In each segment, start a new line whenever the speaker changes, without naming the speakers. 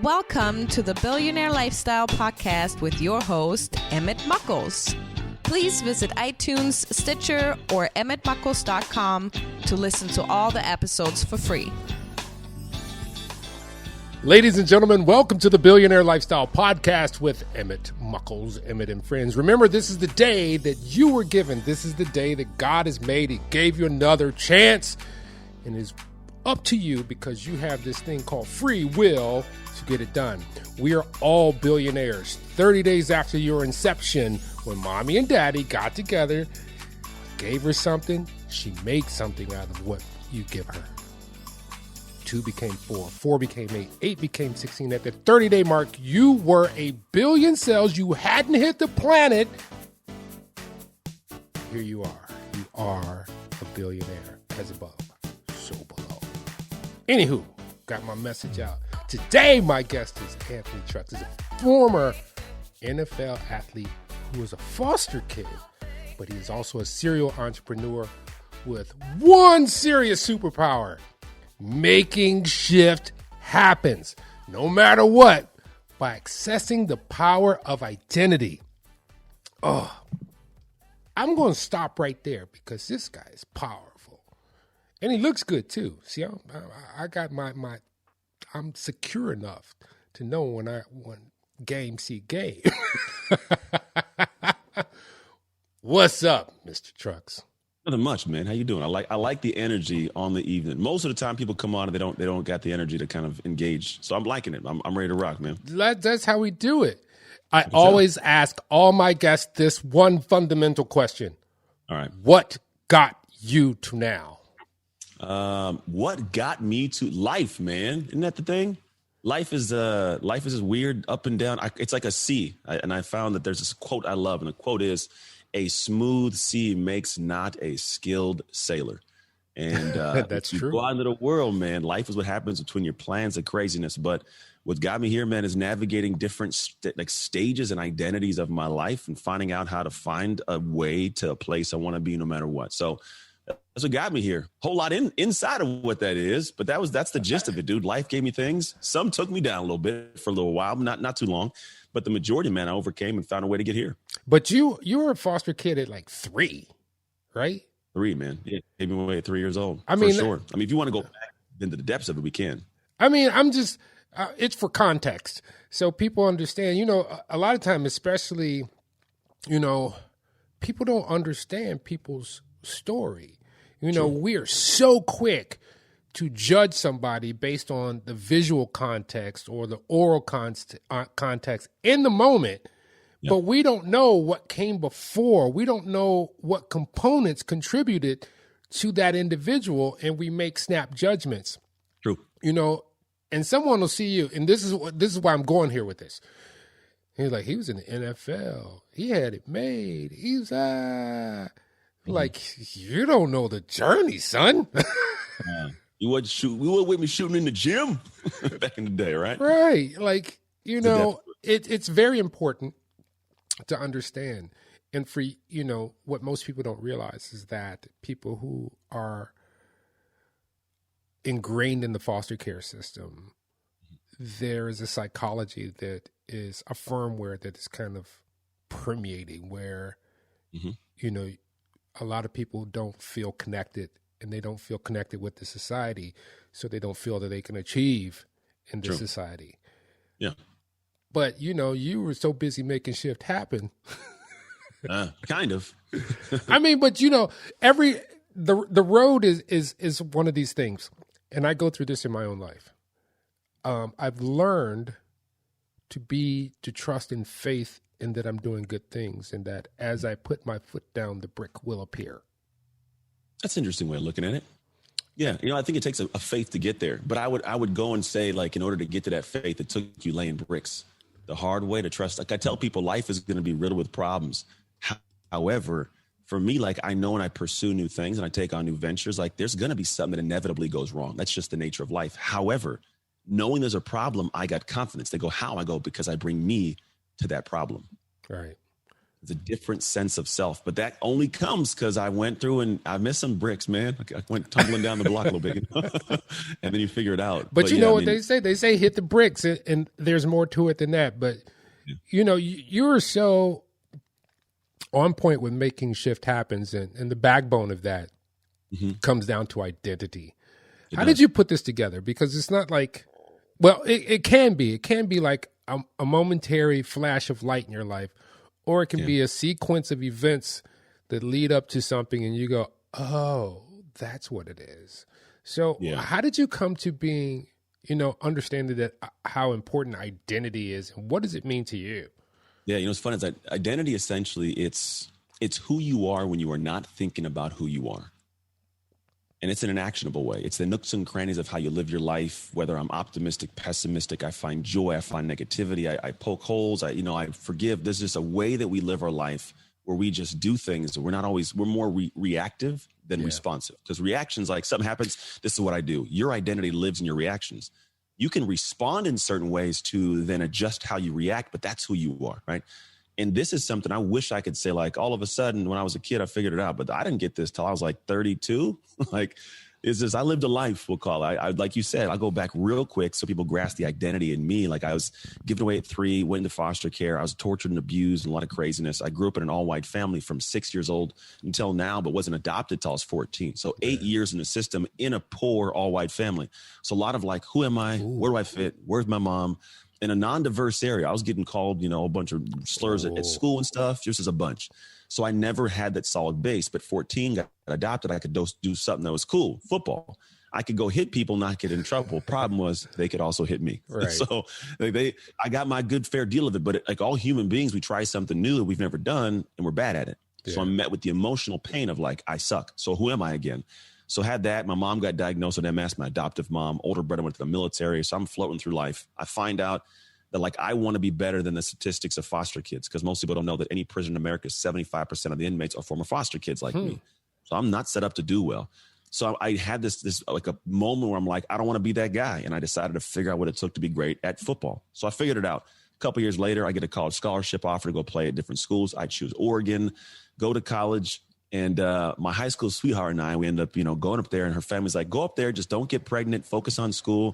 Welcome to the Billionaire Lifestyle podcast with your host, Emmett Muckles. Please visit iTunes, Stitcher, or emmettmuckles.com to listen to all the episodes for free.
Ladies and gentlemen, welcome to the Billionaire Lifestyle podcast with Emmett Muckles, Emmett and Friends. Remember, this is the day that you were given. This is the day that God has made. He gave you another chance, and it's up to you because you have this thing called free will to get it done. We are all billionaires. 30 days after your inception, when mommy and daddy got together, gave her something, she made something out of what you give her. 2 became 4, 4 became 8, 8 became 16. At the 30-day mark, you were a billion cells. You hadn't hit the planet. Here you are. You are a billionaire. As above, so below. Anywho, got my message out. Today, my guest is Anthony Trucks. He's a former NFL athlete who was a foster kid, but he is also a serial entrepreneur with one serious superpower. Making shift happens, no matter what, by accessing the power of identity. Oh, I'm going to stop right there because this guy is powerful. And he looks good too. See, I got I'm secure enough to know when game see game. What's up, Mr. Trucks?
Nothing much, man. How you doing? I like the energy on the evening. Most of the time, people come on and they don't got the energy to kind of engage. So I'm liking it. I'm ready to rock, man.
That's how we do it. I always ask all my guests this one fundamental question.
All right.
What got you to now?
What got me to life, man? Isn't that the thing? Life is this weird up and down. It's like a sea. And I found that there's this quote I love, and the quote is, "A smooth sea makes not a skilled sailor." And
that's
you
true.
Go out into the world, man. Life is what happens between your plans and craziness. But what got me here, man, is navigating different stages and identities of my life and finding out how to find a way to a place I want to be no matter what. So that's what got me here. Whole lot inside of what that is, but that's the gist of it, dude. Life gave me things. Some took me down a little bit for a little while, not too long. But the majority, man, I overcame and found a way to get here.
But you were a foster kid at like 3, right?
3, man. Yeah, gave me away at 3 years old.
I mean,
for sure. I mean, if you want to go back into the depths of it, we can.
I mean, I'm just, it's for context. So people understand, a lot of time, especially, people don't understand people's story. We are so quick to judge somebody based on the visual context or the oral context in the moment, but we don't know what came before. We don't know what components contributed to that individual, and we make snap judgments.
True.
And someone will see you, and this is why I'm going here with this. He's like, he was in the NFL. He had it made. He's like, you don't know the journey, son.
You wasn't shooting. We were with me shooting in the gym back in the day, right?
Right. Like, it's very important to understand. And for, what most people don't realize is that people who are ingrained in the foster care system, there is a psychology that is a firmware that is kind of permeating where, a lot of people don't feel connected, and they don't feel connected with the society, so they don't feel that they can achieve in this society.
Yeah.
But, you were so busy making shift happen.
Kind of.
I mean, but, the road is one of these things, and I go through this in my own life. I've learned to trust in faith in that I'm doing good things, and that as I put my foot down, the brick will appear.
That's an interesting way of looking at it. Yeah. I think it takes a faith to get there, but I would go and say, like, in order to get to that faith, it took you laying bricks, the hard way to trust. Like I tell people, life is going to be riddled with problems. However, for me, like, I know when I pursue new things and I take on new ventures, like, there's going to be something that inevitably goes wrong. That's just the nature of life. However, knowing there's a problem, I got confidence. They go, how? I go, because I bring me to that problem.
Right.
It's a different sense of self, but that only comes because I went through and I missed some bricks, man. I went tumbling down the block a little bit, and then you figure it out.
But you know what they say? They say hit the bricks, and there's more to it than that. But, you know, you're so on point with making shift happens, and the backbone of that comes down to identity. How did you put this together? Because it's not like, well, it can be. It can be like a momentary flash of light in your life, or it can be a sequence of events that lead up to something and you go, oh, that's what it is. So how did you come to being, you know, understanding that how important identity is, and what does it mean to you?
Yeah, you know, what's fun is that identity, essentially, it's who you are when you are not thinking about who you are. And it's in an actionable way. It's the nooks and crannies of how you live your life, whether I'm optimistic, pessimistic, I find joy, I find negativity, I poke holes, I forgive. There's just a way that we live our life where we just do things. We're more reactive than responsive. Because reactions, like something happens, this is what I do. Your identity lives in your reactions. You can respond in certain ways to then adjust how you react, but that's who you are, right? And this is something I wish I could say, like, all of a sudden when I was a kid, I figured it out, but I didn't get this till I was like 32. Like, it's just, I lived a life, we'll call it. I like you said, I'll go back real quick so people grasp the identity in me. Like, I was given away at 3, went into foster care. I was tortured and abused and a lot of craziness. I grew up in an all-white family from 6 years old until now, but wasn't adopted till I was 14. So 8 years in the system in a poor all-white family. So a lot of like, who am I? Where do I fit? Where's my mom? In a non-diverse area, I was getting called, you know, a bunch of slurs at school and stuff, just as a bunch. So I never had that solid base. But 14, got adopted. I could do something that was cool, football. I could go hit people, not get in trouble. Problem was, they could also hit me. Right. So I got my good fair deal of it. But like all human beings, we try something new that we've never done, and we're bad at it. Yeah. So I'm met with the emotional pain of like, I suck. So who am I again? So had that. My mom got diagnosed with MS, my adoptive mom. Older brother went to the military. So I'm floating through life. I find out that like I want to be better than the statistics of foster kids, because most people don't know that any prison in America, 75% of the inmates are former foster kids like me. So I'm not set up to do well. So I had this like a moment where I'm like, I don't want to be that guy. And I decided to figure out what it took to be great at football. So I figured it out. A couple years later, I get a college scholarship offer to go play at different schools. I choose Oregon, go to college. And my high school sweetheart and I, we end up, going up there, and her family's like, go up there, just don't get pregnant, focus on school.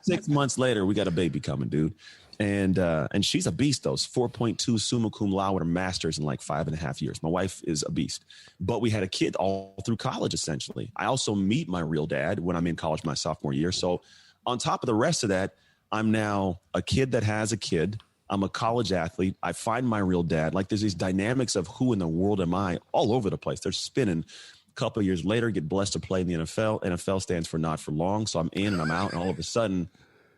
6 months later, we got a baby coming, dude. And she's a beast, though. 4.2 summa cum laude with her master's in like 5.5 years. My wife is a beast. But we had a kid all through college, essentially. I also meet my real dad when I'm in college my sophomore year. So on top of the rest of that, I'm now a kid that has a kid. I'm a college athlete. I find my real dad. Like, there's these dynamics of who in the world am I all over the place. They're spinning. A couple of years later, get blessed to play in the NFL. NFL stands for not for long. So I'm in and I'm out. And all of a sudden,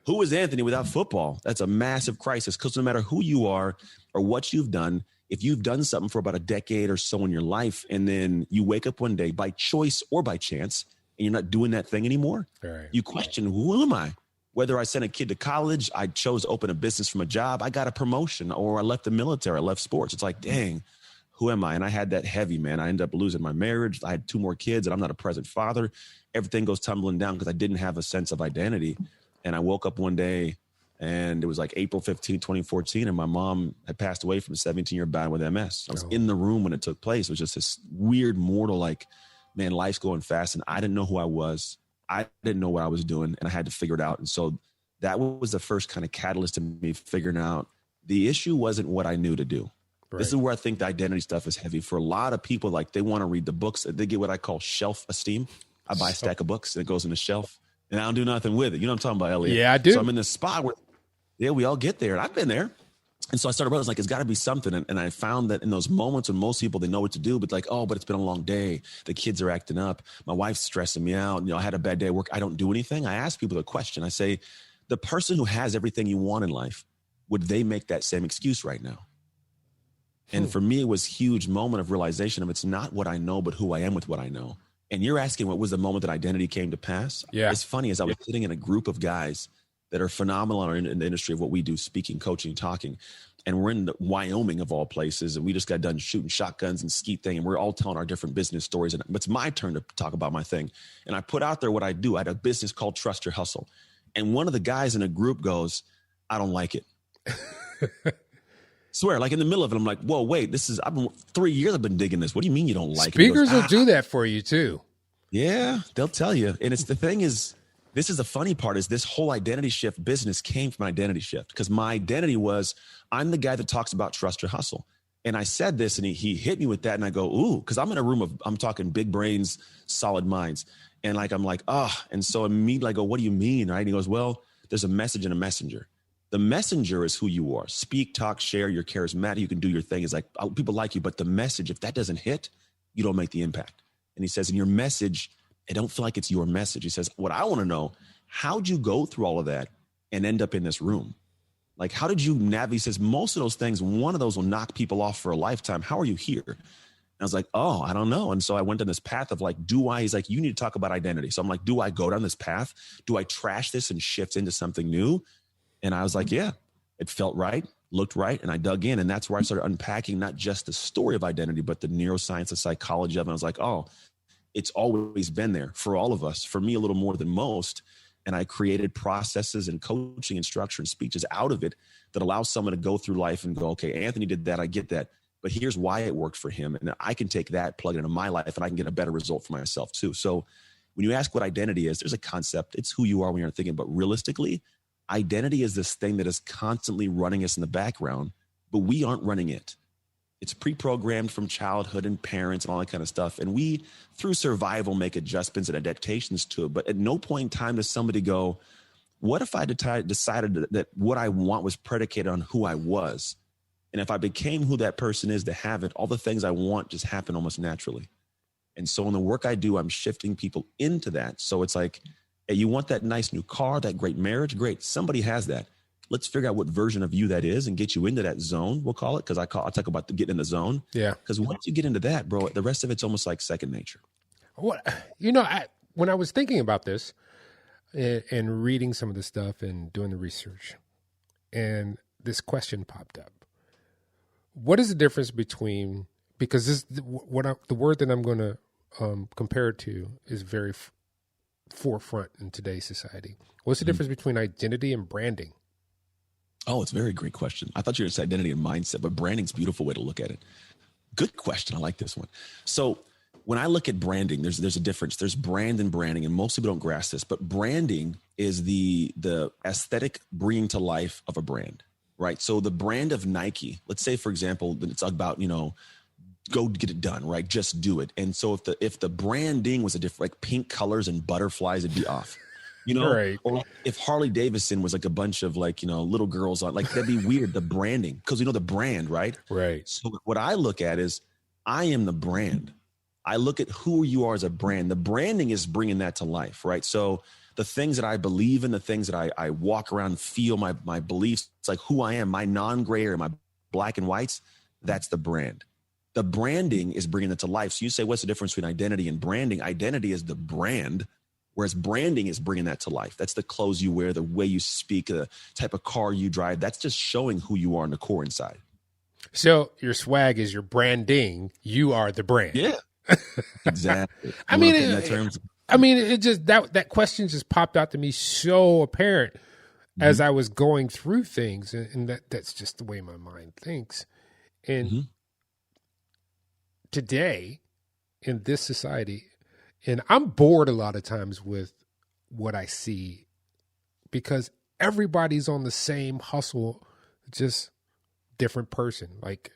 who is Anthony without football? That's a massive crisis, because no matter who you are or what you've done, if you've done something for about a decade or so in your life, and then you wake up one day by choice or by chance, and you're not doing that thing anymore, right, you question, who am I? Whether I sent a kid to college, I chose to open a business from a job, I got a promotion, or I left the military, I left sports. It's like, dang, who am I? And I had that heavy, man. I ended up losing my marriage. I had 2 more kids, and I'm not a present father. Everything goes tumbling down because I didn't have a sense of identity. And I woke up one day, and it was like April 15, 2014, and my mom had passed away from a 17-year battle with MS. I was in the room when it took place. It was just this weird, mortal, like, man, life's going fast, and I didn't know who I was. I didn't know what I was doing, and I had to figure it out. And so that was the first kind of catalyst to me figuring out the issue wasn't what I knew to do. Right. This is where I think the identity stuff is heavy. For a lot of people, like, they want to read the books. They get what I call shelf esteem. I buy a stack of books, and it goes in the shelf, and I don't do nothing with it. You know what I'm talking about, Elliot?
Yeah, I do.
So I'm in this spot where, we all get there, and I've been there. And so I started, I was like, it's got to be something. And I found that in those moments when most people, they know what to do, but like, oh, but it's been a long day. The kids are acting up. My wife's stressing me out. I had a bad day at work. I don't do anything. I ask people the question. I say, the person who has everything you want in life, would they make that same excuse right now? And for me, it was a huge moment of realization of it's not what I know, but who I am with what I know. And you're asking what was the moment that identity came to pass? Yeah. It's funny, as I was sitting in a group of guys that are phenomenal in the industry of what we do, speaking, coaching, talking. And we're in Wyoming, of all places, and we just got done shooting shotguns and skeet thing, and we're all telling our different business stories. And it's my turn to talk about my thing. And I put out there what I do. I had a business called Trust Your Hustle. And one of the guys in a group goes, I don't like it. Swear, like in the middle of it, I'm like, whoa, wait, I've been 3 years I've been digging this. What do you mean you don't like it?
Speakers will do that for you too.
Yeah, they'll tell you. And it's the thing is, this is the funny part is this whole identity shift business came from identity shift because my identity was I'm the guy that talks about trust your hustle. And I said this and he hit me with that. And I go, ooh, because I'm in a room I'm talking big brains, solid minds. And I'm like, and so immediately I go, what do you mean? Right? And he goes, well, there's a message and a messenger. The messenger is who you are. Speak, talk, share, you're charismatic. You can do your thing. It's like people like you, but the message, if that doesn't hit, you don't make the impact. And he says, in your message, I don't feel like it's your message. He says, what I want to know, how'd you go through all of that and end up in this room? Like, how did you navigate? He says, most of those things, one of those will knock people off for a lifetime. How are you here? And I was like, oh, I don't know. And so I went down this path of like, he's like, you need to talk about identity. So I'm like, do I go down this path? Do I trash this and shift into something new? And I was like, yeah, it felt right, looked right. And I dug in. And that's where I started unpacking not just the story of identity, but the neuroscience, the psychology of it. And I was like, oh, it's always been there for all of us, for me, a little more than most. And I created processes and coaching and structure and speeches out of it that allows someone to go through life and go, okay, Anthony did that. I get that. But here's why it worked for him. And I can take that, plug it into my life, and I can get a better result for myself too. So when you ask what identity is, there's a concept. It's who you are when you're thinking. But realistically, identity is this thing that is constantly running us in the background, but we aren't running it. It's pre-programmed from childhood and parents and all that kind of stuff. And we, through survival, make adjustments and adaptations to it. But at no point in time does somebody go, what if I decided that what I want was predicated on who I was? And if I became who that person is to have it, all the things I want just happen almost naturally. And so in the work I do, I'm shifting people into that. So it's like, hey, you want that nice new car, that great marriage? Great. Somebody has that. Let's figure out what version of you that is and get you into that zone, we'll call it, because I talk about getting in the zone. Yeah. Because once you get into that, bro, the rest of it's almost like second nature.
What when I was thinking about this and reading some of the stuff and doing the research, and this question popped up. What is the difference between, because the word that I'm going to compare it to is very forefront in today's society. What's the difference between identity and branding?
Oh, it's a very great question. I thought you were going to say identity and mindset, but branding's a beautiful way to look at it. Good question. I like this one. So when I look at branding, there's a difference. There's brand and branding, and most people don't grasp this, but branding is the aesthetic bringing to life of a brand, right? So the brand of Nike, let's say, for example, that it's about, go get it done, right? Just do it. And so if the branding was a different, like pink colors and butterflies, it'd be off. Right. Or if Harley Davidson was like a bunch of little girls on, like that'd be weird, the branding, because the brand, right?
Right.
So what I look at is I am the brand. I look at who you are as a brand. The branding is bringing that to life, right? So the things that I believe in, the things that I walk around, feel my beliefs, it's like who I am, my non-gray area, my black and whites, that's the brand. The branding is bringing it to life. So you say, what's the difference between identity and branding? Identity is the brand, whereas branding is bringing that to life. That's the clothes you wear, the way you speak, the type of car you drive. That's just showing who you are in the core inside.
So your swag is your branding. You are the brand.
Yeah, exactly.
It just, that question just popped out to me so apparent as I was going through things. And that's just the way my mind thinks. And today in this society, and I'm bored a lot of times with what I see because everybody's on the same hustle, just different person. Like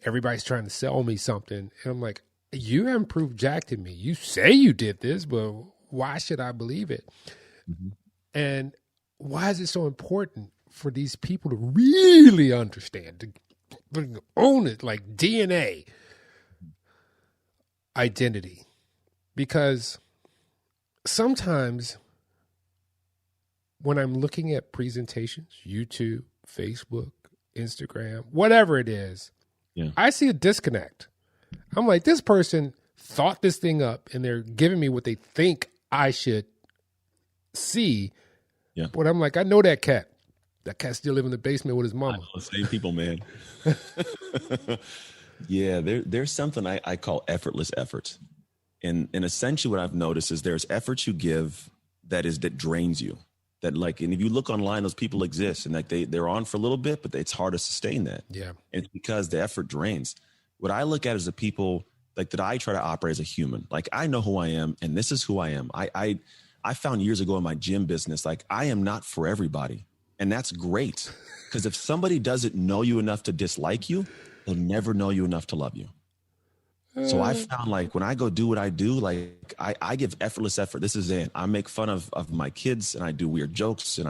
everybody's trying to sell me something. And I'm like, you haven't proved jack to me. You say you did this, but why should I believe it? And why is it so important for these people to really understand, to own it, like DNA, identity? Because sometimes when I'm looking at presentations, YouTube, Facebook, Instagram, whatever it is, I see a disconnect. I'm like, this person thought this thing up and they're giving me what they think I should see. Yeah. But I'm like, I know that cat. That cat still live in the basement with his mama.
Same people, man. Yeah, there's something I call effortless efforts. And essentially what I've noticed is there's efforts you give that drains you. that like, and if you look online, those people exist and like they're on for a little bit, but it's hard to sustain that.
Yeah.
And it's because the effort drains. What I look at is the people like that I try to operate as a human. Like I know who I am and this is who I am. I found years ago in my gym business, like I am not for everybody. And that's great. Because if somebody doesn't know you enough to dislike you, they'll never know you enough to love you. So I found like when I go do what I do, like I give effortless effort. This is it. I make fun of my kids and I do weird jokes and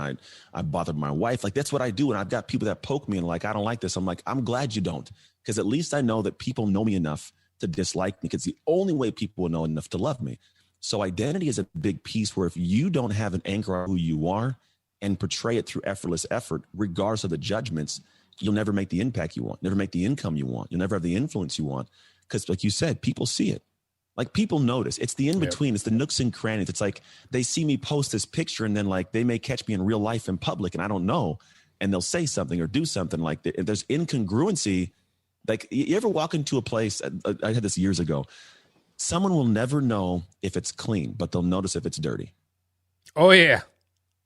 I bother my wife. Like that's what I do. And I've got people that poke me and like, I don't like this. I'm like, I'm glad you don't. Because at least I know that people know me enough to dislike me because the only way people will know enough to love me. So identity is a big piece where if you don't have an anchor on who you are and portray it through effortless effort, regardless of the judgments, you'll never make the impact you want, never make the income you want. You'll never have the influence you want. Because like you said, people see it. Like people notice. It's the in-between. Yep. It's the nooks and crannies. It's like they see me post this picture and then like they may catch me in real life in public and I don't know. And they'll say something or do something like that. There's incongruency. Like you ever walk into a place, I had this years ago. Someone will never know if it's clean, but they'll notice if it's dirty.
Oh, yeah.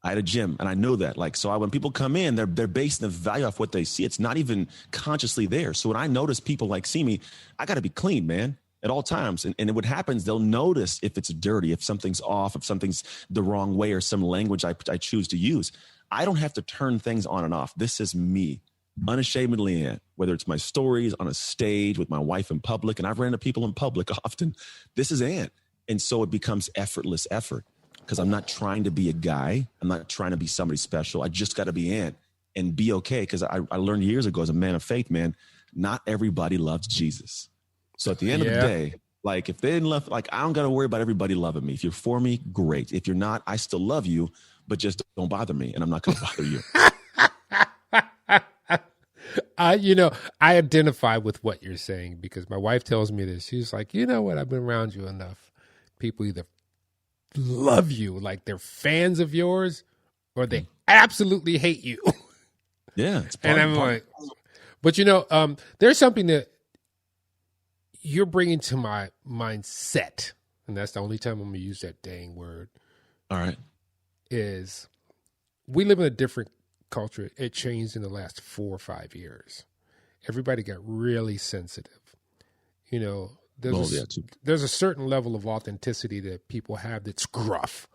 I had a gym and I know that. Like, so when people come in, they're basing the value off what they see. It's not even consciously there. So when I notice people like see me, I got to be clean, man, at all times. And what happens, they'll notice if it's dirty, if something's off, if something's the wrong way or some language I choose to use. I don't have to turn things on and off. This is me, unashamedly in, whether it's my stories on a stage with my wife in public. And I've ran into people in public often. This is Ant. And so it becomes effortless effort. Because I'm not trying to be a guy. I'm not trying to be somebody special. I just got to be Ant and be okay. Because I learned years ago as a man of faith, man, not everybody loves Jesus. So at the end of the day, like if they didn't love, like I don't got to worry about everybody loving me. If you're for me, great. If you're not, I still love you, but just don't bother me. And I'm not going to bother
you. I identify with what you're saying because my wife tells me this. She's like, you know what? I've been around you enough. People either love you like they're fans of yours or they absolutely hate you.
Yeah.
And I'm like, but there's something that you're bringing to my mindset. And that's the only time I'm going to use that dang word.
All right. Is
we live in a different culture. It changed in the last 4 or 5 years. Everybody got really sensitive. There's a certain level of authenticity that people have that's gruff.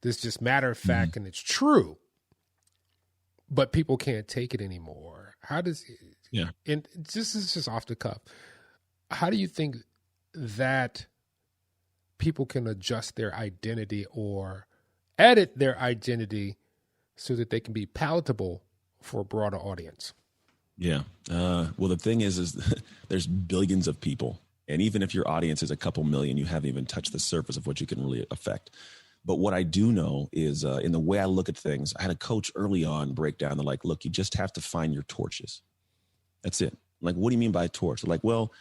That's just matter of fact, and it's true. But people can't take it anymore. And this is just off the cuff. How do you think that people can adjust their identity or edit their identity so that they can be palatable for a broader audience?
Yeah. Well, the thing is there's billions of people. And even if your audience is a couple million, you haven't even touched the surface of what you can really affect. But what I do know is in the way I look at things, I had a coach early on break down. They're like, look, you just have to find your torches. That's it. I'm like, what do you mean by a torch? They're like, well,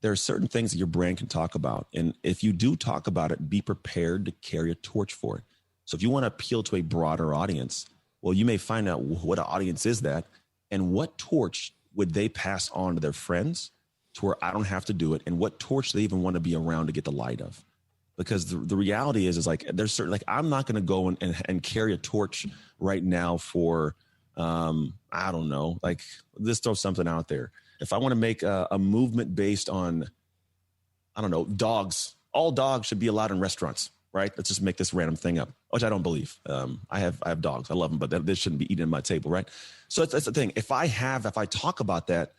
there are certain things that your brand can talk about. And if you do talk about it, be prepared to carry a torch for it. So if you want to appeal to a broader audience, well, you may find out what audience is that and what torch would they pass on to their friends to where I don't have to do it, and what torch they even want to be around to get the light of. Because the reality is like there's certain, like I'm not going to go and carry a torch right now for, I don't know, like let's throw something out there. If I want to make a movement based on, I don't know, dogs, all dogs should be allowed in restaurants, right? Let's just make this random thing up, which I don't believe. I have dogs, I love them, but this shouldn't be eaten at my table, right? So that's the thing. If I talk about that,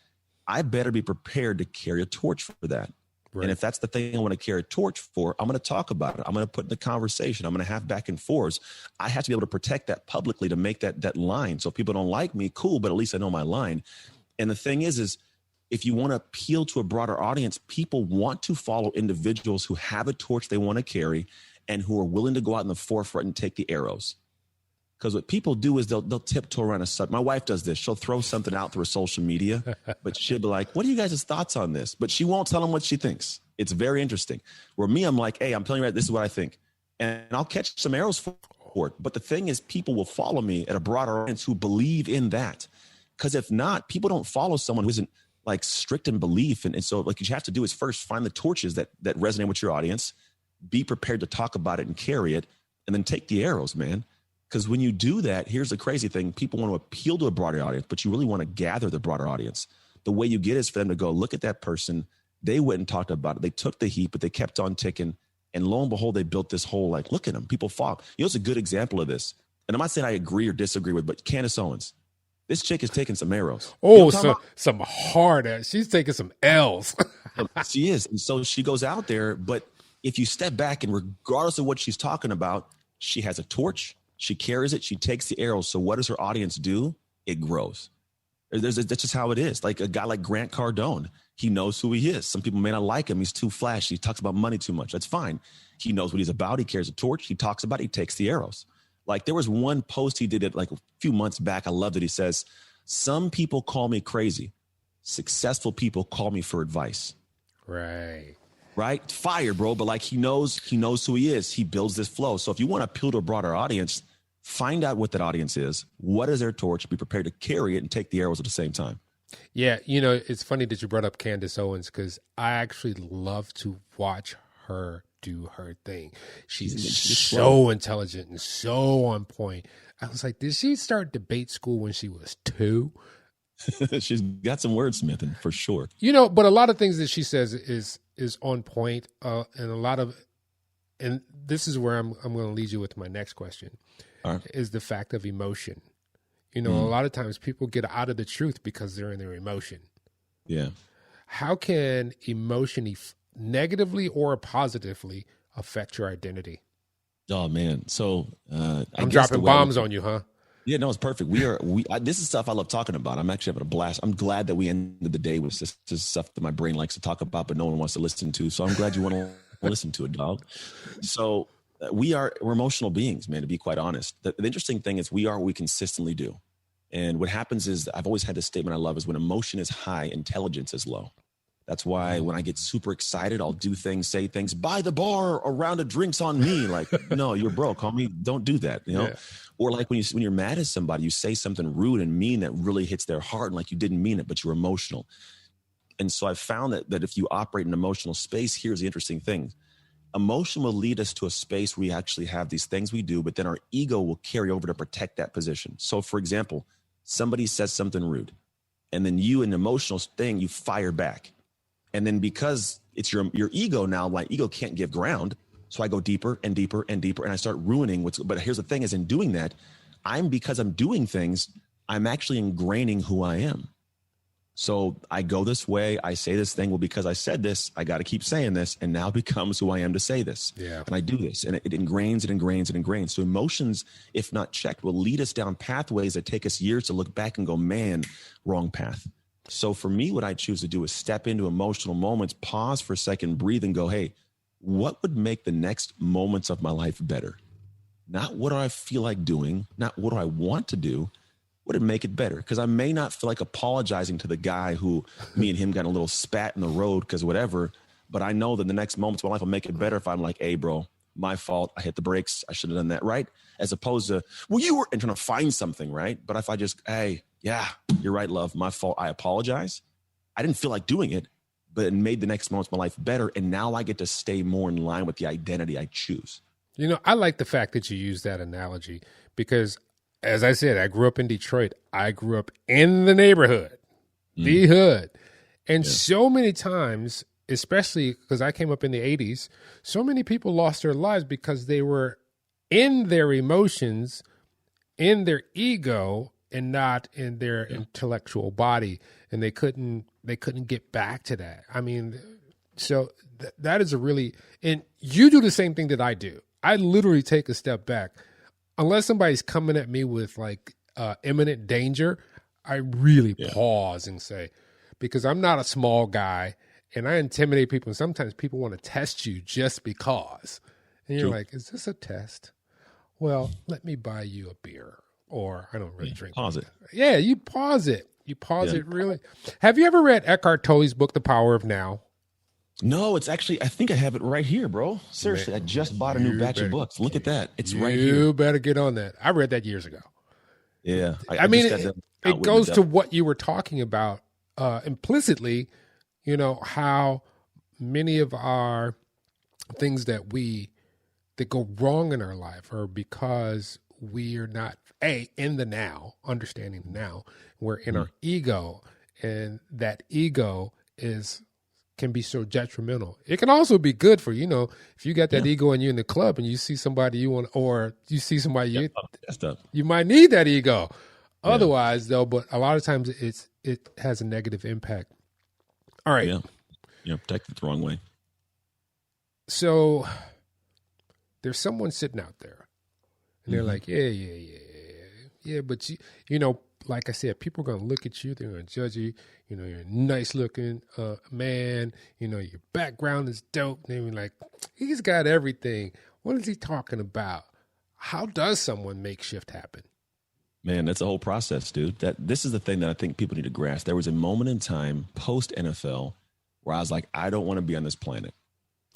I better be prepared to carry a torch for that. Right. And if that's the thing I want to carry a torch for, I'm going to talk about it. I'm going to put in the conversation. I'm going to have back and forths. I have to be able to protect that publicly to make that line. So if people don't like me, cool, but at least I know my line. And the thing is if you want to appeal to a broader audience, people want to follow individuals who have a torch they want to carry and who are willing to go out in the forefront and take the arrows. Because what people do is they'll tiptoe around a subject. My wife does this. She'll throw something out through social media, but she'll be like, what are you guys' thoughts on this? But she won't tell them what she thinks. It's very interesting. Where me, I'm like, hey, I'm telling you right, this is what I think. And I'll catch some arrows for it. But the thing is, people will follow me at a broader audience who believe in that. Because if not, people don't follow someone who isn't like strict in belief. And so like what you have to do is first find the torches that resonate with your audience, be prepared to talk about it and carry it, and then take the arrows, man. Because when you do that, here's the crazy thing. People want to appeal to a broader audience, but you really want to gather the broader audience. The way you get is for them to go, look at that person. They went and talked about it. They took the heat, but they kept on ticking. And lo and behold, they built this whole, like, look at them. People fall. You know, it's a good example of this. And I'm not saying I agree or disagree with, but Candace Owens, this chick is taking some arrows.
Oh, some hard ass. She's taking some L's.
She is. And so she goes out there. But if you step back and regardless of what she's talking about, she has a torch. She carries it. She takes the arrows. So what does her audience do? It grows. That's just how it is. Like a guy like Grant Cardone, he knows who he is. Some people may not like him. He's too flashy. He talks about money too much. That's fine. He knows what he's about. He carries a torch. He talks about it. He takes the arrows. Like there was one post he did it like a few months back. I loved it. He says, some people call me crazy. Successful people call me for advice.
Right.
Fire, bro. But like he knows who he is. He builds this flow. So if you want to appeal to a broader audience, find out what that audience is. What is their torch? Be prepared to carry it and take the arrows at the same time.
Yeah. You know, it's funny that you brought up Candace Owens because I actually love to watch her do her thing. She's so intelligent and so on point. I was like, did she start debate school when she was 2?
She's got some wordsmithing for sure.
You know, but a lot of things that she says is on point, and a lot of, and this is where I'm going to lead you with my next question, is the fact of emotion. You know, a lot of times people get out of the truth because they're in their emotion.
Yeah.
How can emotion negatively or positively affect your identity?
Oh man. So
I'm dropping bombs on you, huh?
Yeah, no, it's perfect. This is stuff I love talking about. I'm actually having a blast. I'm glad that we ended the day with this stuff that my brain likes to talk about, but no one wants to listen to. So I'm glad you want to listen to it, dog. So we're emotional beings, man, to be quite honest. The interesting thing is we are what we consistently do. And what happens is I've always had this statement I love is when emotion is high, intelligence is low. That's why when I get super excited, I'll do things, say things, buy the bar, a round of drinks on me. Like, no, you're broke, homie. Don't do that, you know? Yeah. Or like when you're mad at somebody, you say something rude and mean that really hits their heart and like you didn't mean it, but you're emotional. And so I've found that if you operate in an emotional space, here's the interesting thing. Emotion will lead us to a space where we actually have these things we do, but then our ego will carry over to protect that position. So for example, somebody says something rude and then you, an emotional thing, you fire back. And then because it's your ego now, my ego can't give ground. So I go deeper and deeper and deeper and I start ruining but here's the thing is in doing that, because I'm doing things, I'm actually ingraining who I am. So I go this way, I say this thing, well, because I said this, I got to keep saying this, and now it becomes who I am to say this. Yeah. And I do this, and it ingrains. So emotions, if not checked, will lead us down pathways that take us years to look back and go, man, wrong path. So for me, what I choose to do is step into emotional moments, pause for a second, breathe, and go, hey, what would make the next moments of my life better? Not what do I feel like doing, not what do I want to do, would it make it better? Because I may not feel like apologizing to the guy who me and him got a little spat in the road because whatever, but I know that the next moments of my life will make it better if I'm like, hey, bro, my fault. I hit the brakes. I should have done that, right? As opposed to, well, you were, and trying to find something, right? But if I just, hey, yeah, you're right, love, my fault. I apologize. I didn't feel like doing it, but it made the next moments of my life better. And now I get to stay more in line with the identity I choose.
You know, I like the fact that you use that analogy because as I said, I grew up in Detroit. I grew up in the neighborhood, the hood. And so many times, especially because I came up in the 80s, so many people lost their lives because they were in their emotions, in their ego, and not in their intellectual body. And they couldn't get back to that. I mean, so that is and you do the same thing that I do. I literally take a step back. Unless somebody's coming at me with like imminent danger, I really pause and say, because I'm not a small guy and I intimidate people. And sometimes people want to test you just because. And you're like, is this a test? Well, let me buy you a beer. Or I don't really drink.
Pause it.
Yeah, you pause it. You pause it really. Have you ever read Eckhart Tolle's book, The Power of Now?
No, it's actually, I think I have it right here, bro. Seriously, I just bought a new batch of books. Look at that. It's right here.
You better get on that. I read that years ago.
Yeah.
I mean, it goes to what you were talking about implicitly, you know, how many of our things that go wrong in our life are because we're not in the now, understanding the now. We're in our ego, and that ego can be so detrimental. It can also be good for, if you got that ego and you're in the club and you see somebody you want, or you see somebody you might need that ego. Otherwise, though, but a lot of times it has a negative impact. All right.
Yeah, protect it the wrong way.
So there's someone sitting out there, and they're like, yeah, but like I said, people are going to look at you. They're going to judge you. You're a nice looking man. Your background is dope. And they're like, he's got everything. What is he talking about? How does someone make shift happen?
Man, that's a whole process, dude. This is the thing that I think people need to grasp. There was a moment in time post NFL where I was like, I don't want to be on this planet.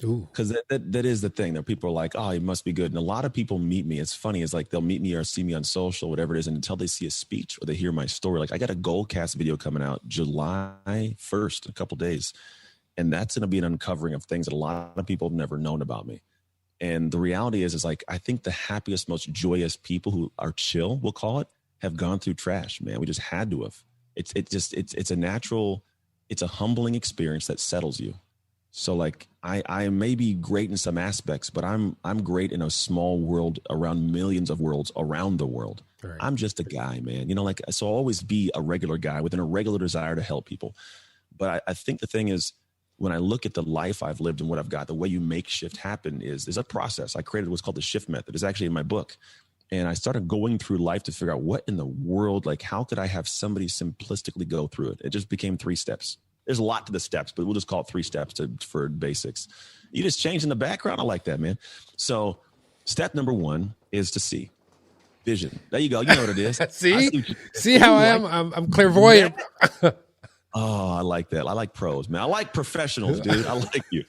Because that is the thing that people are like, oh, he must be good. And a lot of people meet me. It's funny. It's like they'll meet me or see me on social, whatever it is. And until they see a speech or they hear my story, like I got a Goldcast video coming out July 1st, a couple days. And that's going to be an uncovering of things that a lot of people have never known about me. And the reality is like, I think the happiest, most joyous people who are chill, we'll call it, have gone through trash, man. We just had to have. It's a natural, it's a humbling experience that settles you. So like I may be great in some aspects, but I'm great in a small world around millions of worlds around the world. Right. I'm just a guy, man. So I'll always be a regular guy with a regular desire to help people. But I think the thing is, when I look at the life I've lived and what I've got, the way you make shift happen is there's a process. I created what's called the shift method. It's actually in my book. And I started going through life to figure out what in the world, like how could I have somebody simplistically go through it? It just became 3 steps. There's a lot to the steps, but we'll just call it 3 steps for basics. You just change in the background. I like that, man. So step number 1 is to see. Vision. There you go. You know what it is.
See how I am? I'm clairvoyant.
Oh, I like that. I like pros, man. I like professionals, dude. I like you.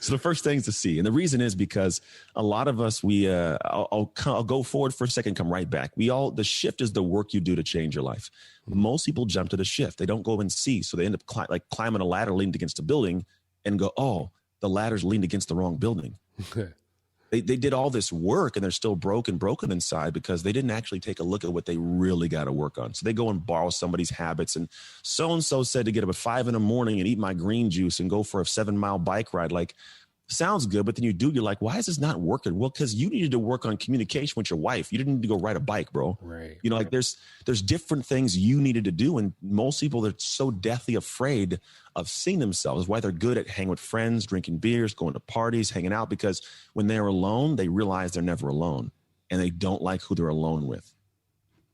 So the first thing is to see. And the reason is because a lot of us, I'll go forward for a second, come right back. The shift is the work you do to change your life. Most people jump to the shift. They don't go and see. So they end up climbing a ladder leaned against a building and go, oh, the ladder's leaned against the wrong building. They did all this work and they're still broken inside because they didn't actually take a look at what they really got to work on. So they go and borrow somebody's habits. And so-and-so said to get up at 5 a.m. and eat my green juice and go for a 7-mile bike ride. Like, sounds good, but then you do, you're like, why is this not working? Well, because you needed to work on communication with your wife. You didn't need to go ride a bike, bro.
Right.
Like there's different things you needed to do. And most people, they're so deathly afraid of seeing themselves. That's why they're good at hanging with friends, drinking beers, going to parties, hanging out, because when they're alone, they realize they're never alone and they don't like who they're alone with.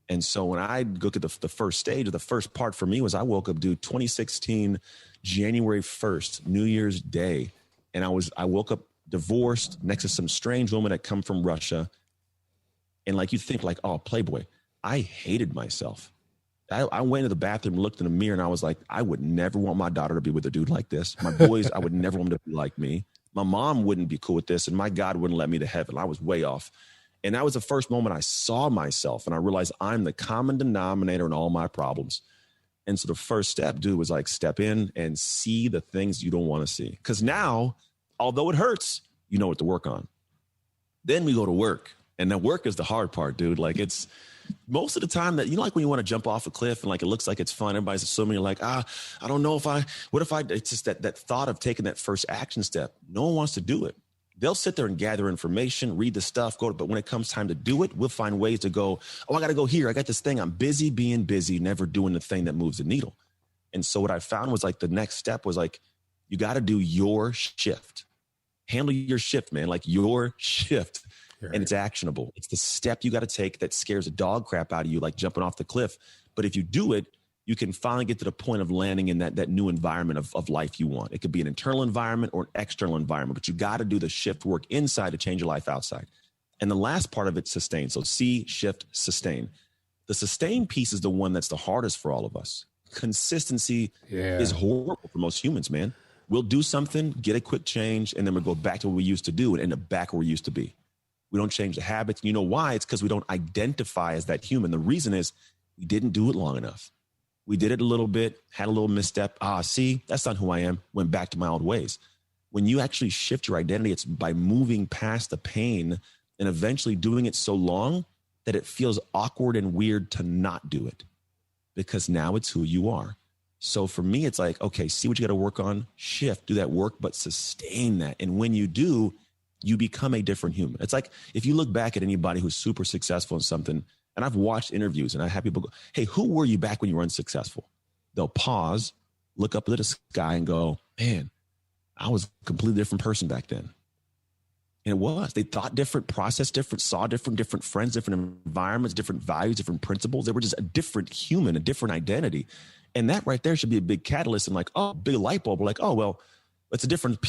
And so when I look at the first stage, or the first part for me was I woke up, dude, 2016, January 1st, New Year's Day. And I woke up divorced next to some strange woman that come from Russia. And like, you think like, oh, Playboy, I hated myself. I went to the bathroom, looked in the mirror, and I was like, I would never want my daughter to be with a dude like this. My boys, I would never want them to be like me. My mom wouldn't be cool with this, and my God wouldn't let me to heaven. I was way off. And that was the first moment I saw myself, and I realized I'm the common denominator in all my problems. And so the first step, dude, was like step in and see the things you don't want to see. Because now, although it hurts, you know what to work on. Then we go to work. And the work is the hard part, dude. Like, it's most of the time that, like when you want to jump off a cliff and like it looks like it's fun, everybody's assuming, you're like, I don't know it's just that thought of taking that first action step. No one wants to do it. They'll sit there and gather information, read the stuff, but when it comes time to do it, we'll find ways to go, oh, I got to go here. I got this thing. I'm busy being busy, never doing the thing that moves the needle. And so what I found was like the next step was like, you got to do your shift. Handle your shift, man, like your shift. Right. And it's actionable. It's the step you got to take that scares the dog crap out of you, like jumping off the cliff. But if you do it, you can finally get to the point of landing in that new environment of life you want. It could be an internal environment or an external environment, but you got to do the shift work inside to change your life outside. And the last part of it, sustain. So see, shift, sustain. The sustain piece is the one that's the hardest for all of us. Consistency is horrible for most humans, man. We'll do something, get a quick change, and then we'll go back to what we used to do and end up back where we used to be. We don't change the habits. You know why? It's because we don't identify as that human. The reason is we didn't do it long enough. We did it a little bit, had a little misstep. See, that's not who I am. Went back to my old ways. When you actually shift your identity, it's by moving past the pain and eventually doing it so long that it feels awkward and weird to not do it, because now it's who you are. So for me, it's like, okay, see what you got to work on, shift, do that work, but sustain that. And when you do, you become a different human. It's like if you look back at anybody who's super successful in something, and I've watched interviews and I have people go, hey, who were you back when you were unsuccessful? They'll pause, look up at the sky and go, man, I was a completely different person back then. And it was. They thought different, processed different, saw different friends, different environments, different values, different principles. They were just a different human, a different identity. And that right there should be a big catalyst and like, oh, big light bulb. We're like, oh, well, it's a different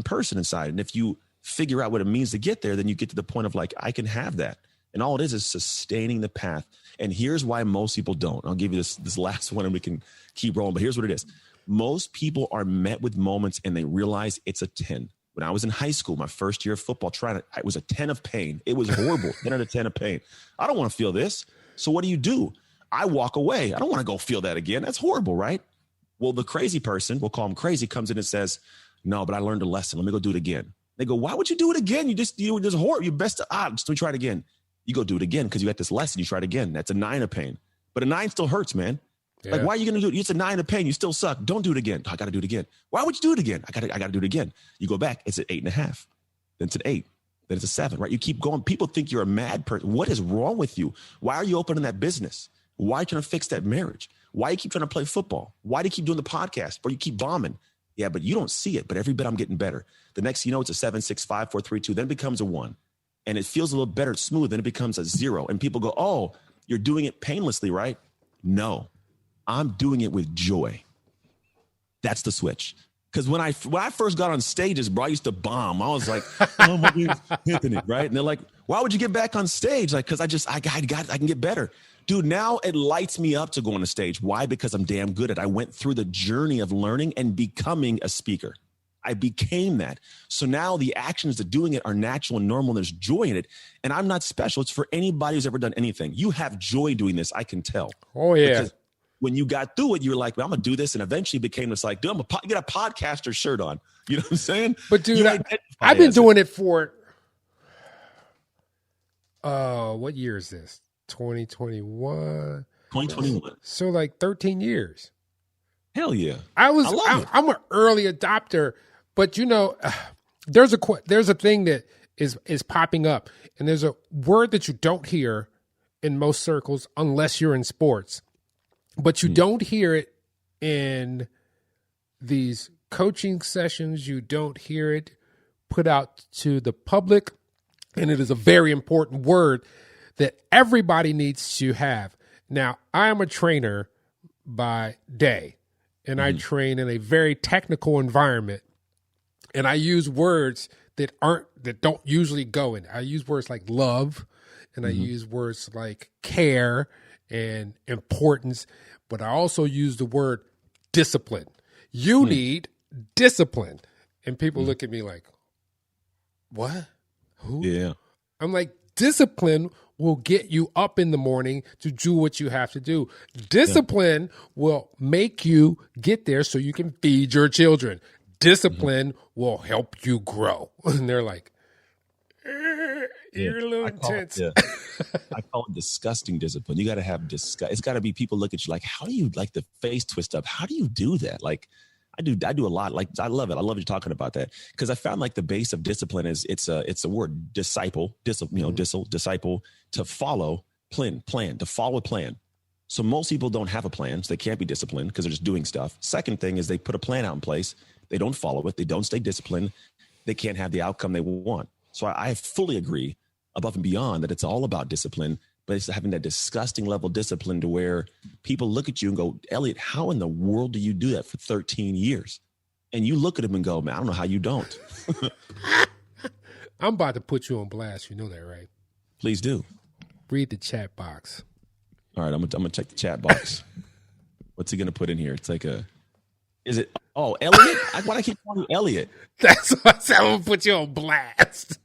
person inside. And if you figure out what it means to get there, then you get to the point of like, I can have that. And all it is sustaining the path. And here's why most people don't. I'll give you this last one and we can keep rolling. But here's what it is. Most people are met with moments and they realize it's a 10. When I was in high school, my first year of football, it was a 10 of pain. It was horrible. 10 out of 10 of pain. I don't want to feel this. So what do? I walk away. I don't want to go feel that again. That's horrible, right? Well, the crazy person, we'll call him crazy, comes in and says, no, but I learned a lesson. Let me go do it again. They go, why would you do it again? You just horrible. You best, just let me try it again. You go do it again because you got this lesson. You try it again. That's a 9 of pain. But a 9 still hurts, man. Yeah. Like, why are you going to do it? It's a 9 of pain. You still suck. Don't do it again. I got to do it again. Why would you do it again? I got to do it again. You go back. It's at 8.5. Then it's an 8. Then it's a 7, right? You keep going. People think you're a mad person. What is wrong with you? Why are you opening that business? Why are you trying to fix that marriage? Why do you keep trying to play football? Why do you keep doing the podcast? Or you keep bombing? Yeah, but you don't see it. But every bit I'm getting better. The next, it's a 7, 6, 5, 4, 3, 2. Then it becomes a 1. And it feels a little better, smooth. Then it becomes a 0. And people go, oh, you're doing it painlessly, right? No. I'm doing it with joy. That's the switch. Because when I first got on stages, bro, I used to bomb. I was like, oh my God, Anthony, right? And they're like, why would you get back on stage? Like, because I can get better. Dude, now it lights me up to go on a stage. Why? Because I'm damn good at it. I went through the journey of learning and becoming a speaker. I became that. So now the actions of doing it are natural and normal. There's joy in it. And I'm not special. It's for anybody who's ever done anything. You have joy doing this. I can tell.
Oh, yeah. Because
when you got through it, you were like, well, I'm going to do this. And eventually became this like, dude, you get a podcaster shirt on. You know what I'm saying?
But dude, I've been doing it for, what year is this? 2021.
2021.
So like 13 years.
Hell yeah.
I'm an early adopter, but there's a thing that is popping up, and there's a word that you don't hear in most circles unless you're in sports, but you don't hear it in these coaching sessions. You don't hear it put out to the public, and it is a very important word that everybody needs to have. Now, I am a trainer by day, and I train in a very technical environment, and I use words that don't usually go in. I use words like love, and I use words like care and importance, but I also use the word discipline. You need discipline. And people look at me like, what? Who?
Yeah.
I'm like, discipline will get you up in the morning to do what you have to do. Discipline will make you get there so you can feed your children. Discipline will help you grow. And they're like, you're a little intense.
I call it disgusting discipline. You got to have disgust. It's got to be people look at you like, how do you like the face twist up? How do you do that? Like, I do a lot. Like, I love it. I love you talking about that, because I found like the base of discipline is it's a word, disciple, disciple, to follow, plan, to follow a plan. So most people don't have a plan, so they can't be disciplined because they're just doing stuff. Second thing is they put a plan out in place. They don't follow it. They don't stay disciplined. They can't have the outcome they want. So I fully agree above and beyond that it's all about discipline, but it's having that disgusting level of discipline to where people look at you and go, Elliot, how in the world do you do that for 13 years? And you look at them and go, man, I don't know how you don't.
I'm about to put you on blast. You know that, right?
Please do.
Read the chat box.
All right, I'm gonna check the chat box. What's he gonna put in here? It's like Elliot? Why do I keep calling you Elliot?
That's what I'm gonna put you on blast.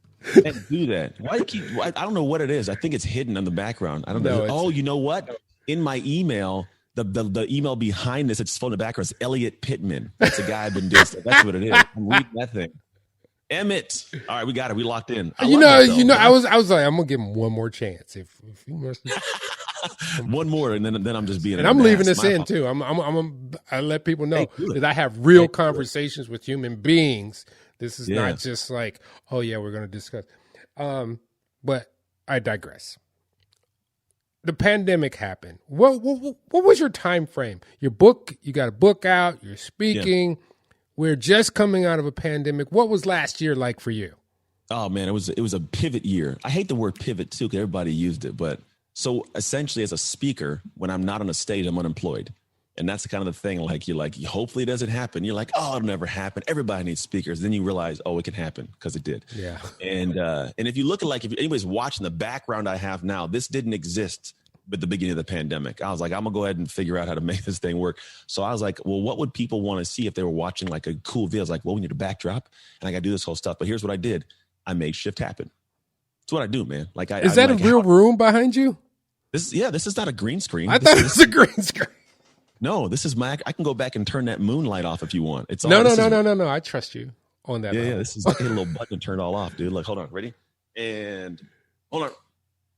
And do that. Why do you keep? I don't know what it is. I think it's hidden in the background. I don't know. Oh, you know what? In my email, the email behind this, it's phone in the background. It's Elliot Pittman. That's a guy I've been doing. That's what it is. I'm reading that thing. Emmett. All right, we got it. We locked in.
I was like, I'm gonna give him one more chance. If you must,
one more, and then I'm just being.
And I'm leaving this in too. I let people know that I have real conversations with human beings. This is not just like, oh yeah, we're gonna discuss. But I digress. The pandemic happened. What was your time frame? Your book, you got a book out. You're speaking. Yeah. We're just coming out of a pandemic. What was last year like for you?
Oh man, it was a pivot year. I hate the word pivot too, because everybody used it. But so essentially, as a speaker, when I'm not on a stage, I'm unemployed, and that's kind of the thing. Like you're like, hopefully it doesn't happen. You're like, oh, it'll never happen. Everybody needs speakers. Then you realize, oh, it can happen because it did.
Yeah.
And if you look at if anybody's watching the background I have now, this didn't exist at the beginning of the pandemic. I was like, I'm gonna go ahead and figure out how to make this thing work. So I was like, well, what would people want to see if they were watching like a cool video? I was like, well, we need a backdrop and I got to do this whole stuff. But here's what I did. I made shift happen. That's what I do, man. Like,
is that a real room behind you?
This is not a green screen.
I thought it was a green screen.
No, this is I can go back and turn that moonlight off if you want. It's
no. I trust you on that.
Yeah. This is like a little button to turn it all off, dude. Like, hold on, ready? And hold on.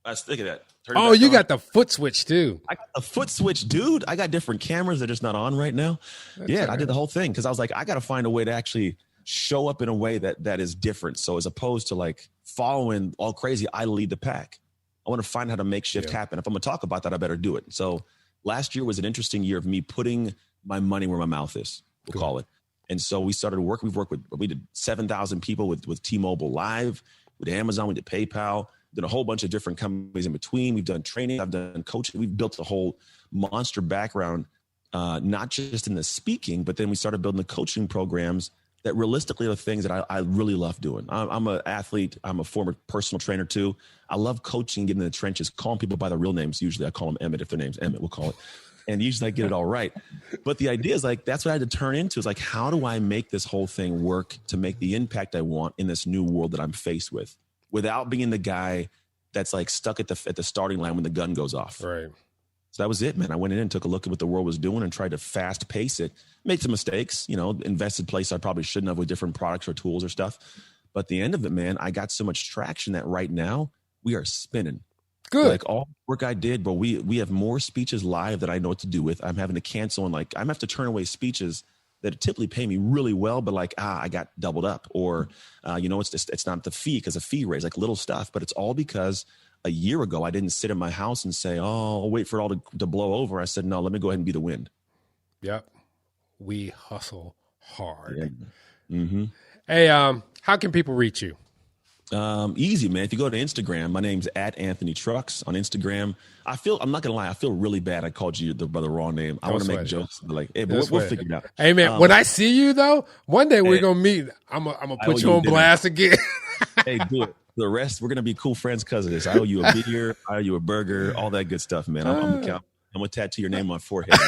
Let's look at that.
Oh, you got the foot switch too.
I got the foot switch, dude. I got different cameras. They're just not on right now. I did the whole thing because I was like, I got to find a way to actually show up in a way that is different. So as opposed to like following all crazy, I lead the pack. I want to find how to make shift happen. If I'm going to talk about that, I better do it. So last year was an interesting year of me putting my money where my mouth is, we'll call it. And so we started working. We did 7,000 people with T-Mobile Live, with Amazon, we did PayPal. Did a whole bunch of different companies in between. We've done training. I've done coaching. We've built a whole monster background, not just in the speaking, but then we started building the coaching programs that realistically are the things that I really love doing. I'm an athlete. I'm a former personal trainer too. I love coaching, getting in the trenches, calling people by their real names. Usually I call them Emmett if their name's Emmett, we'll call it. And usually I get it all right. But the idea is like, that's what I had to turn into is like, how do I make this whole thing work to make the impact I want in this new world that I'm faced with? Without being the guy that's like stuck at the starting line when the gun goes off.
Right.
So that was it, man. I went in and took a look at what the world was doing and tried to fast pace it, made some mistakes, invested places I probably shouldn't have with different products or tools or stuff. But at the end of it, man, I got so much traction that right now we are spinning.
Good.
Like all the work I did, but we have more speeches live that I know what to do with. I'm having to cancel and I'm have to turn away speeches that typically pay me really well, but I got doubled up, or it's not the fee because a fee raise, like little stuff, but it's all because a year ago I didn't sit in my house and say, oh, I'll wait for it all to blow over. I said, no, let me go ahead and be the wind.
Yep, we hustle hard.
Yeah. Mm-hmm.
Hey, how can people reach you?
Easy, man. If you go to Instagram, my name's @AnthonyTrucks on Instagram. I'm not gonna lie, I feel really bad. I called you by the wrong name. I want to make jokes, but hey, but we'll figure it out.
Hey, man, when I see you though, one day we're gonna meet. I'm gonna put you on blast again.
Hey, do it. The rest, we're gonna be cool friends because of this. I owe you a beer. I owe you a burger. All that good stuff, man. I'm gonna tattoo your name on my forehead.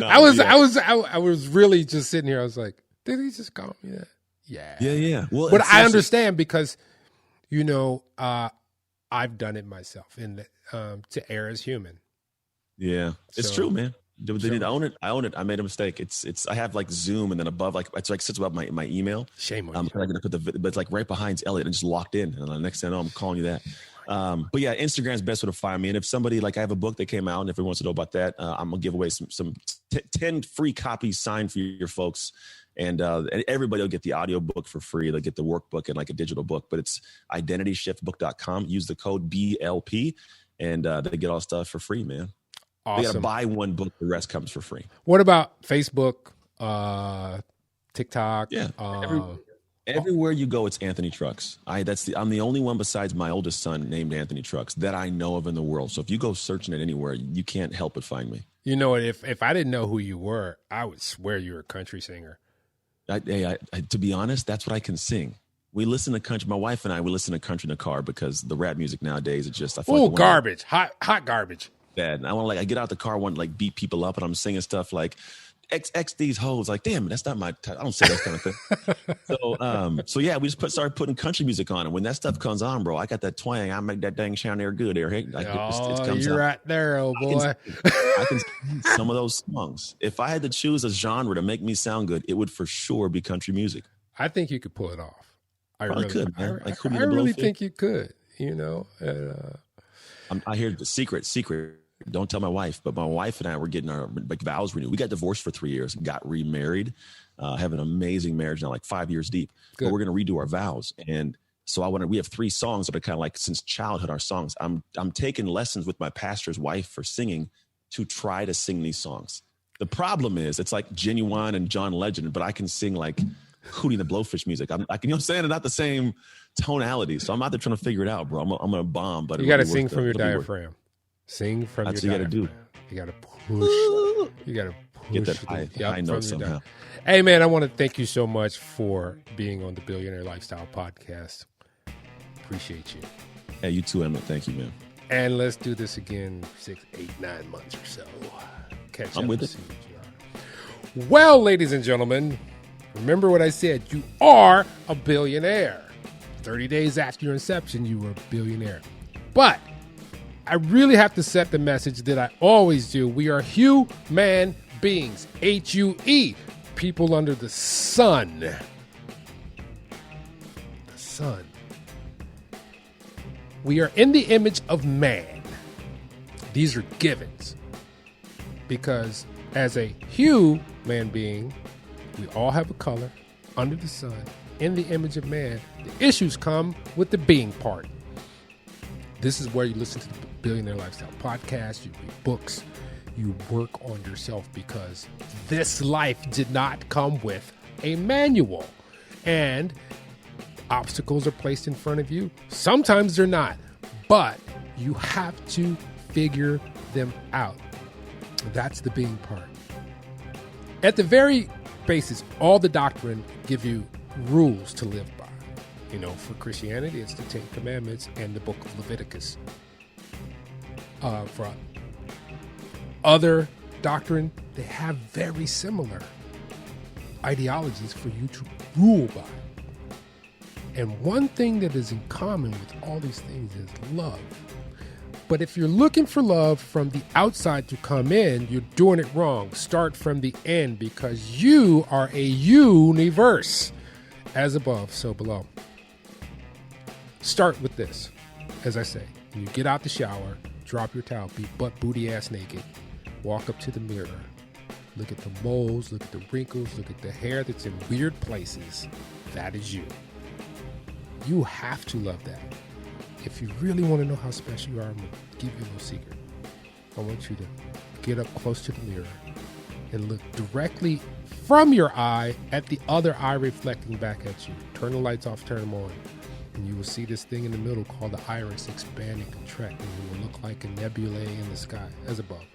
I was really just sitting here. I was like, did he just call me that? Yeah.
Well,
but I understand because, I've done it myself, and to err as human.
Yeah, it's true, man. I own it. I made a mistake. It's. I have like Zoom, and then above, it's like sits above my email.
Shame on you.
I'm gonna put but it's like right behind Elliot and just locked in. And the next thing I know, I'm calling you that. But yeah, Instagram's the best way to find me. And if somebody I have a book that came out, and if everyone wants to know about that, I'm gonna give away some 10 free copies signed for your folks. And everybody will get the audio book for free. They'll get the workbook and like a digital book, but it's identityshiftbook.com. Use the code BLP and they get all the stuff for free, man.
Awesome.
They got to buy one book. The rest comes for free.
What about Facebook, TikTok?
Yeah. Everywhere you go, it's Anthony Trucks. I'm the only one besides my oldest son named Anthony Trucks that I know of in the world. So if you go searching it anywhere, you can't help but find me.
You know, if I didn't know who you were, I would swear you were a country singer.
To be honest, that's what I can sing. We listen to country. My wife and we listen to country in the car because the rap music nowadays is just.
Garbage, hot garbage.
Bad. And I want to I get out the car, want to beat people up, and I'm singing stuff like, X these hoes. Like, damn, that's not my type. I don't say that kind of thing. So yeah, we just started putting country music on, and when that stuff comes on, bro, I got that twang. I make that dang sound there good there. Hey, like it comes
you're
out.
right there, oh boy.
I can sing some of those songs. If I had to choose a genre to make me sound good, it would for sure be country music.
I think you could pull it off. I really
could, man.
I really think you could. You know,
I hear the secret. Don't tell my wife, but my wife and I were getting our vows renewed. We got divorced for 3 years, got remarried, have an amazing marriage now, like 5 years deep. Good. But we're going to redo our vows. And so we have 3 songs that are kind of like since childhood, our songs. I'm taking lessons with my pastor's wife for singing to try to sing these songs. The problem is it's like Genuine and John Legend, but I can sing like Hootie and the Blowfish music. You know what I'm saying? They're not the same tonality. So I'm out there trying to figure it out, bro. I'm going to bomb, but
you got to sing from your diaphragm. Sing from
That's
your
what you
diaphragm. You got to push. You got to push.
Get that high note somehow.
Hey, man, I want to thank you so much for being on the Billionaire Lifestyle podcast. Appreciate you.
Hey, you too, Emmett. Thank you, man.
And let's do this again 6, 8, 9 months or so. Catch
I'm
up
with
and
it.
see what you are. Well, ladies and gentlemen, remember what I said. You are a billionaire. 30 days after your inception, you were a billionaire. But I really have to set the message that I always do. We are human beings. H-U-E. People under the sun. The sun. We are in the image of man. These are givens. Because as a human being, we all have a color under the sun, in the image of man. The issues come with the being part. This is where you listen to the Billionaire Lifestyle podcast, you read books, you work on yourself, because this life did not come with a manual. And obstacles are placed in front of you. Sometimes they're not, but you have to figure them out. That's the being part. At the very basis, all the doctrine give you rules to live by. You know, for Christianity, it's the 10 Commandments and the book of Leviticus. For other doctrine, they have very similar ideologies for you to rule by. And one thing that is in common with all these things is love. But if you're looking for love from the outside to come in, you're doing it wrong. Start from the end, because you are a universe. As above, so below. Start with this. As I say, when you get out the shower, drop your towel, be butt booty ass naked, walk up to the mirror, look at the moles, look at the wrinkles, look at the hair that's in weird places. That is you. You have to love that. If you really want to know how special you are, I'm going to give you a little secret. I want you to get up close to the mirror and look directly from your eye at the other eye reflecting back at you. Turn the lights off, turn them on. And you will see this thing in the middle called the iris expand and contract, and it will look like a nebulae in the sky, as above,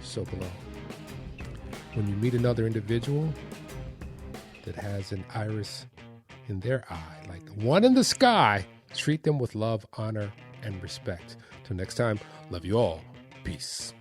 so below. When you meet another individual that has an iris in their eye, like the one in the sky, treat them with love, honor, and respect. Till next time, love you all. Peace.